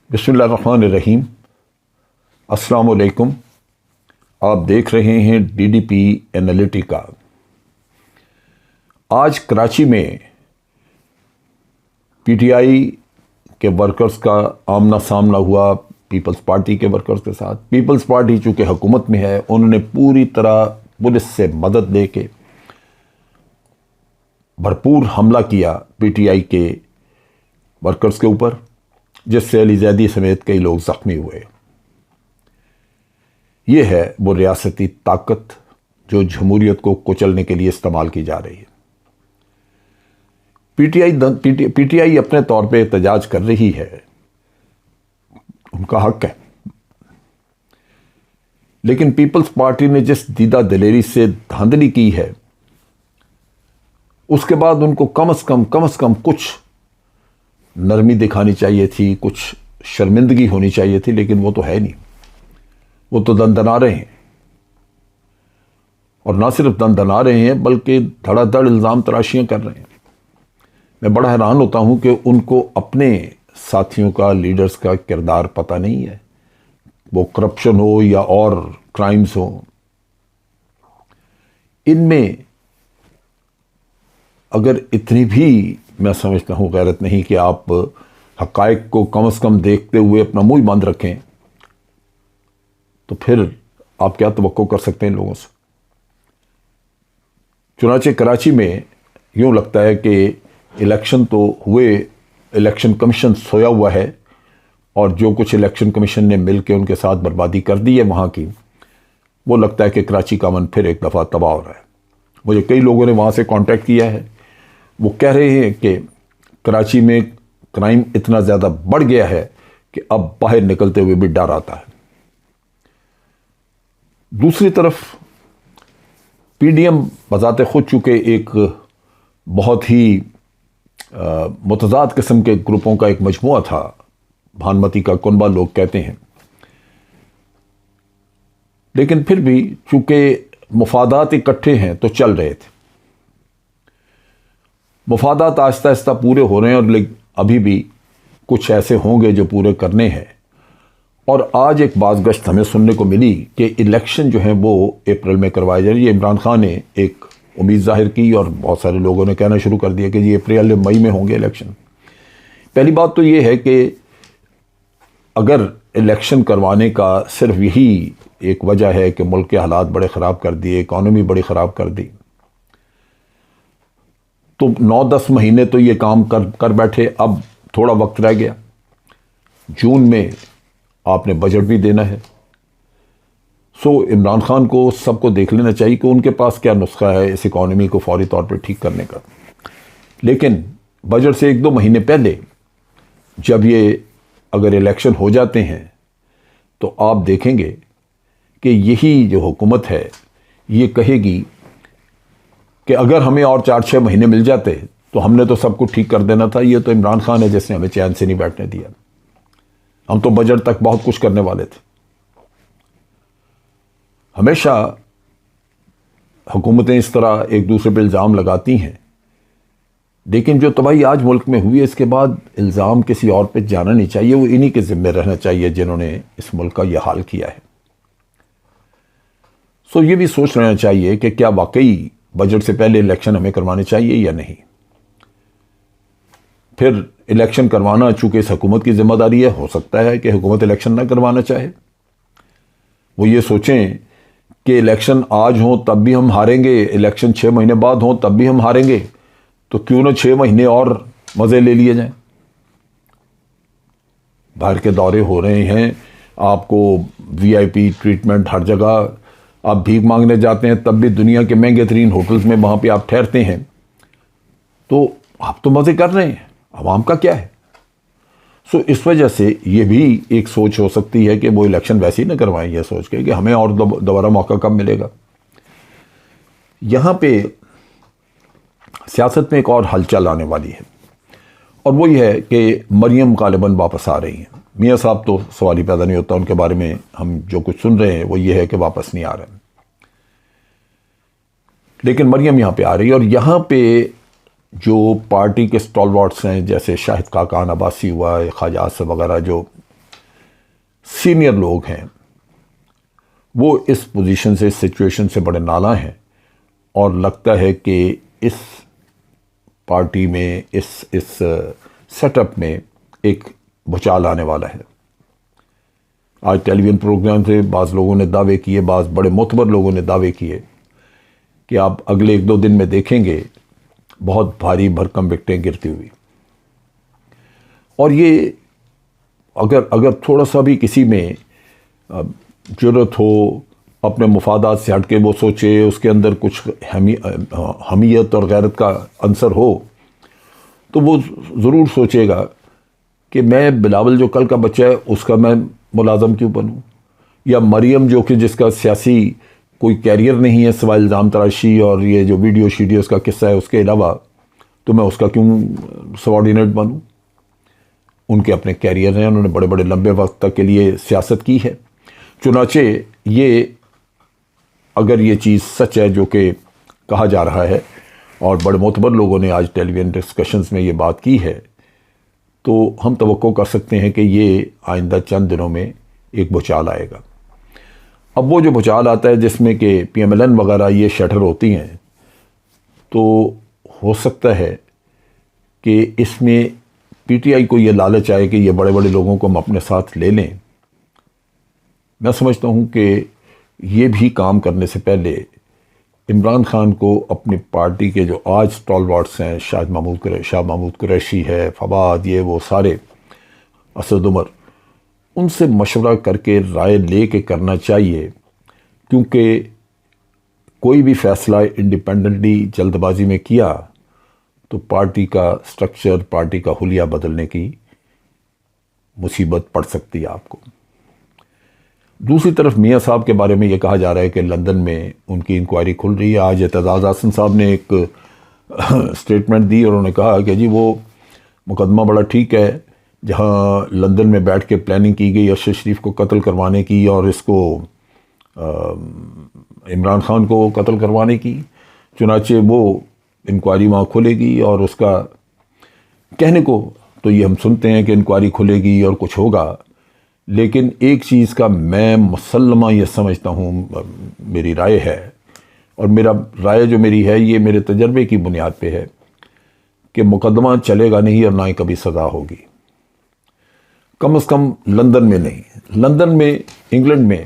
بسم اللہ الرحمن الرحیم۔ السلام علیکم۔ آپ دیکھ رہے ہیں ڈی ڈی پی انالیٹیکا۔ آج کراچی میں پی ٹی آئی کے ورکرز کا آمنا سامنا ہوا پیپلز پارٹی کے ورکرز کے ساتھ۔ پیپلز پارٹی چونکہ حکومت میں ہے، انہوں نے پوری طرح پولیس سے مدد لے کے بھرپور حملہ کیا پی ٹی آئی کے ورکرز کے اوپر، جس سے علی زیدی سمیت کئی لوگ زخمی ہوئے۔ یہ ہے وہ ریاستی طاقت جو جمہوریت کو کچلنے کے لیے استعمال کی جا رہی ہے۔ پی ٹی آئی اپنے طور پہ احتجاج کر رہی ہے، ان کا حق ہے، لیکن پیپلز پارٹی نے جس دیدہ دلیری سے دھاندلی کی ہے، اس کے بعد ان کو کم از کم کچھ نرمی دکھانی چاہیے تھی، کچھ شرمندگی ہونی چاہیے تھی، لیکن وہ تو ہے نہیں۔ وہ تو دندنا رہے ہیں، اور نہ صرف دندنا رہے ہیں بلکہ دھڑا دھڑ الزام تراشیاں کر رہے ہیں۔ میں بڑا حیران ہوتا ہوں کہ ان کو اپنے ساتھیوں کا، لیڈرز کا کردار پتہ نہیں ہے، وہ کرپشن ہو یا اور کرائمز ہو۔ ان میں اگر اتنی بھی میں سمجھتا ہوں غیرت نہیں کہ آپ حقائق کو کم از کم دیکھتے ہوئے اپنا منہ بند رکھیں، تو پھر آپ کیا توقع کر سکتے ہیں لوگوں سے؟ چنانچہ کراچی میں یوں لگتا ہے کہ الیکشن تو ہوئے، الیکشن کمیشن سویا ہوا ہے، اور جو کچھ الیکشن کمیشن نے مل کے ان کے ساتھ بربادی کر دی ہے وہاں کی، وہ لگتا ہے کہ کراچی کا امن پھر ایک دفعہ تباہ ہو رہا ہے۔ مجھے کئی لوگوں نے وہاں سے کانٹیکٹ کیا ہے، وہ کہہ رہے ہیں کہ کراچی میں کرائم اتنا زیادہ بڑھ گیا ہے کہ اب باہر نکلتے ہوئے بھی ڈر آتا ہے۔ دوسری طرف پی ڈی ایم بذات خود چونکہ ایک بہت ہی متضاد قسم کے گروپوں کا ایک مجموعہ تھا، بھانمتی کا کنبہ لوگ کہتے ہیں، لیکن پھر بھی چونکہ مفادات اکٹھے ہیں تو چل رہے تھے۔ مفادات آہستہ آہستہ پورے ہو رہے ہیں، اور ابھی بھی کچھ ایسے ہوں گے جو پورے کرنے ہیں۔ اور آج ایک بازگشت ہمیں سننے کو ملی کہ الیکشن جو ہیں وہ اپریل میں کروائے جائیں۔ یہ عمران خان نے ایک امید ظاہر کی، اور بہت سارے لوگوں نے کہنا شروع کر دیا کہ یہ اپریل مئی میں ہوں گے الیکشن۔ پہلی بات تو یہ ہے کہ اگر الیکشن کروانے کا صرف یہی ایک وجہ ہے کہ ملک کے حالات بڑے خراب کر دیے، اکانومی بڑی خراب کر دی، تو 9-10 مہینے تو یہ کام کر بیٹھے، اب تھوڑا وقت رہ گیا۔ جون میں آپ نے بجٹ بھی دینا ہے، سو عمران خان کو سب کو دیکھ لینا چاہیے کہ ان کے پاس کیا نسخہ ہے اس اکانومی کو فوری طور پہ ٹھیک کرنے کا۔ لیکن بجٹ سے 1-2 مہینے پہلے جب یہ اگر الیکشن ہو جاتے ہیں تو آپ دیکھیں گے کہ یہی جو حکومت ہے یہ کہے گی کہ اگر ہمیں اور 4-6 مہینے مل جاتے تو ہم نے تو سب کو ٹھیک کر دینا تھا، یہ تو عمران خان ہے جس نے ہمیں چین سے نہیں بیٹھنے دیا، ہم تو بجٹ تک بہت کچھ کرنے والے تھے۔ ہمیشہ حکومتیں اس طرح ایک دوسرے پہ الزام لگاتی ہیں، لیکن جو تباہی آج ملک میں ہوئی ہے اس کے بعد الزام کسی اور پہ جانا نہیں چاہیے، وہ انہی کے ذمہ رہنا چاہیے جنہوں نے اس ملک کا یہ حال کیا ہے۔ سو یہ بھی سوچ لینا چاہیے کہ کیا واقعی بجٹ سے پہلے الیکشن ہمیں کروانے چاہیے یا نہیں۔ پھر الیکشن کروانا چونکہ اس حکومت کی ذمہ داری ہے، ہو سکتا ہے کہ حکومت الیکشن نہ کروانا چاہے، وہ یہ سوچیں کہ الیکشن آج ہوں تب بھی ہم ہاریں گے، الیکشن 6 مہینے بعد ہوں تب بھی ہم ہاریں گے، تو کیوں نہ 6 مہینے اور مزے لے لیے جائیں۔ باہر کے دورے ہو رہے ہیں، آپ کو وی آئی پی ٹریٹمنٹ ہر جگہ، آپ بھیک مانگنے جاتے ہیں تب بھی دنیا کے مہنگے ترین ہوٹلز میں وہاں پہ آپ ٹھہرتے ہیں، تو آپ تو مزے کر رہے ہیں، عوام کا کیا ہے؟ سو اس وجہ سے یہ بھی ایک سوچ ہو سکتی ہے کہ وہ الیکشن ویسے ہی نہ کروائیں، یہ سوچ کے کہ ہمیں اور دوبارہ موقع کب ملے گا۔ یہاں پہ سیاست میں ایک اور ہلچل آنے والی ہے، اور وہ یہ ہے کہ مریم غالباً واپس آ رہی ہیں۔ میاں صاحب تو سوال ہی پیدا نہیں ہوتا، ان کے بارے میں ہم جو کچھ سن رہے ہیں وہ یہ ہے کہ واپس نہیں آ رہے ہیں، لیکن مریم یہاں پہ آ رہی ہے۔ اور یہاں پہ جو پارٹی کے اسٹالورٹس ہیں، جیسے شاہد خاقان عباسی ہوا، خواجہ آصف وغیرہ، جو سینئر لوگ ہیں وہ اس پوزیشن سے، اس سچویشن سے بڑے نالاں ہیں، اور لگتا ہے کہ اس پارٹی میں، اس سیٹ اپ میں ایک بھوچال آنے والا ہے۔ آج ٹیلی ویژن پروگرام سے بعض لوگوں نے دعوے کیے، بعض بڑے معتبر لوگوں نے دعوے کیے کہ آپ اگلے 1-2 دن میں دیکھیں گے بہت بھاری بھرکم وکٹیں گرتی ہوئی۔ اور یہ اگر تھوڑا سا بھی کسی میں جرأت ہو، اپنے مفادات سے ہٹ کے وہ سوچے، اس کے اندر کچھ حمیت اور غیرت کا عنصر ہو، تو وہ ضرور سوچے گا کہ میں بلاول جو کل کا بچہ ہے اس کا میں ملازم کیوں بنوں، یا مریم جو کہ جس کا سیاسی کوئی کیریئر نہیں ہے سوائے الزام تراشی اور یہ جو ویڈیو شیڈیوز کا قصہ ہے اس کے علاوہ، تو میں اس کا کیوں سبارڈینیٹ بنوں۔ ان کے اپنے کیریئر ہیں، انہوں نے بڑے بڑے لمبے وقت تک کے لیے سیاست کی ہے۔ چنانچہ یہ اگر یہ چیز سچ ہے جو کہ کہا جا رہا ہے، اور بڑے معتبر لوگوں نے آج ٹیلی ویژن ڈسکشنز میں یہ بات کی ہے، تو ہم توقع کر سکتے ہیں کہ یہ آئندہ چند دنوں میں ایک بھوچال آئے گا۔ اب وہ جو بھوچال آتا ہے جس میں کہ پی ایم ایل این وغیرہ یہ شٹر ہوتی ہیں، تو ہو سکتا ہے کہ اس میں پی ٹی آئی کو یہ لالچ آئے کہ یہ بڑے بڑے لوگوں کو ہم اپنے ساتھ لے لیں۔ میں سمجھتا ہوں کہ یہ بھی کام کرنے سے پہلے عمران خان کو اپنی پارٹی کے جو آج اسٹالورٹس ہیں، شاہ محمود قریشی ہے، فواد، یہ وہ سارے، اسد عمر، ان سے مشورہ کر کے رائے لے کے کرنا چاہیے، کیونکہ کوئی بھی فیصلہ انڈیپینڈنٹلی جلد بازی میں کیا تو پارٹی کا سٹرکچر، پارٹی کا حلیہ بدلنے کی مصیبت پڑ سکتی ہے آپ کو۔ دوسری طرف میاں صاحب کے بارے میں یہ کہا جا رہا ہے کہ لندن میں ان کی انکوائری کھل رہی ہے۔ آج اعتزاز احسن صاحب نے ایک سٹیٹمنٹ دی اور انہوں نے کہا کہ جی وہ مقدمہ بڑا ٹھیک ہے، جہاں لندن میں بیٹھ کے پلاننگ کی گئی ارشد شریف کو قتل کروانے کی اور اس کو عمران خان کو قتل کروانے کی، چنانچہ وہ انکوائری وہاں کھلے گی، اور اس کا کہنے کو تو یہ ہم سنتے ہیں کہ انکوائری کھلے گی اور کچھ ہوگا، لیکن ایک چیز کا میں مسلمہ یہ سمجھتا ہوں، میری رائے ہے، اور میرا رائے جو میری ہے یہ میرے تجربے کی بنیاد پہ ہے، کہ مقدمہ چلے گا نہیں اور نہ ہی کبھی سزا ہوگی، کم از کم لندن میں نہیں۔ لندن میں، انگلینڈ میں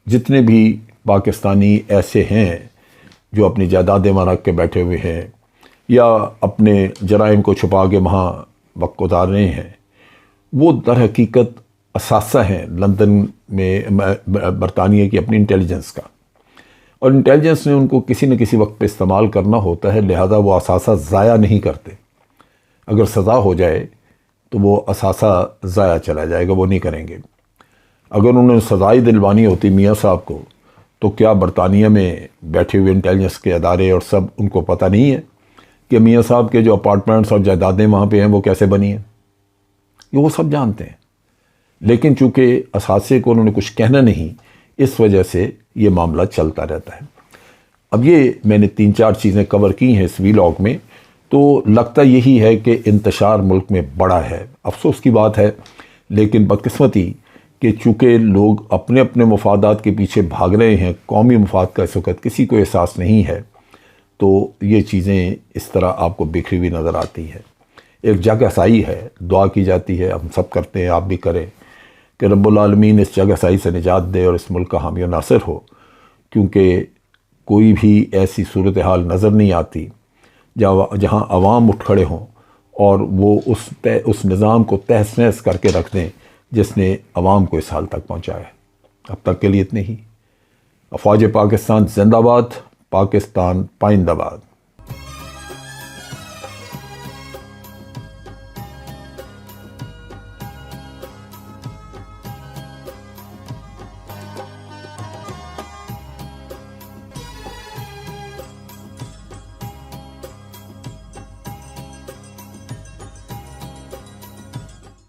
جتنے بھی پاکستانی ایسے ہیں جو اپنی جائیدادیں وہاں رکھ کے بیٹھے ہوئے ہیں یا اپنے جرائم کو چھپا کے وہاں وقت گزار رہے ہیں، وہ در حقیقت اثاثہ ہیں لندن میں برطانیہ کی اپنی انٹیلیجنس کا، اور انٹیلیجنس نے ان کو کسی نہ کسی وقت پہ استعمال کرنا ہوتا ہے، لہذا وہ اثاثہ ضائع نہیں کرتے۔ اگر سزا ہو جائے تو وہ اثاثہ ضائع چلا جائے گا، وہ نہیں کریں گے۔ اگر انہوں نے سزائی دلوانی ہوتی میاں صاحب کو، تو کیا برطانیہ میں بیٹھے ہوئے انٹیلیجنس کے ادارے اور سب ان کو پتہ نہیں ہے کہ میاں صاحب کے جو اپارٹمنٹس اور جائیدادیں وہاں پہ ہیں وہ کیسے بنی ہیں؟ یہ وہ سب جانتے ہیں، لیکن چونکہ اثاثے کو انہوں نے کچھ کہنا نہیں، اس وجہ سے یہ معاملہ چلتا رہتا ہے۔ اب یہ میں نے 3-4 چیزیں کور کی ہیں اس ویلاگ میں، تو لگتا یہی ہے کہ انتشار ملک میں بڑا ہے۔ افسوس کی بات ہے، لیکن بدقسمتی کہ چونکہ لوگ اپنے اپنے مفادات کے پیچھے بھاگ رہے ہیں، قومی مفاد کا اس وقت کسی کو احساس نہیں ہے، تو یہ چیزیں اس طرح آپ کو بکھری ہوئی نظر آتی ہیں۔ ایک جگ ہسائی ہے، دعا کی جاتی ہے، ہم سب کرتے ہیں، آپ بھی کریں کہ رب العالمین اس جگ ہسائی سے نجات دے اور اس ملک کا حامی و ناصر ہو، کیونکہ کوئی بھی ایسی صورتحال نظر نہیں آتی جہاں عوام اٹھ کھڑے ہوں اور وہ اس نظام کو تہس نہس کر کے رکھ دیں جس نے عوام کو اس حال تک پہنچایا ہے۔ اب تک کے لیے اتنے ہی۔ افواج پاکستان زندہ باد، پاکستان پائندہ باد۔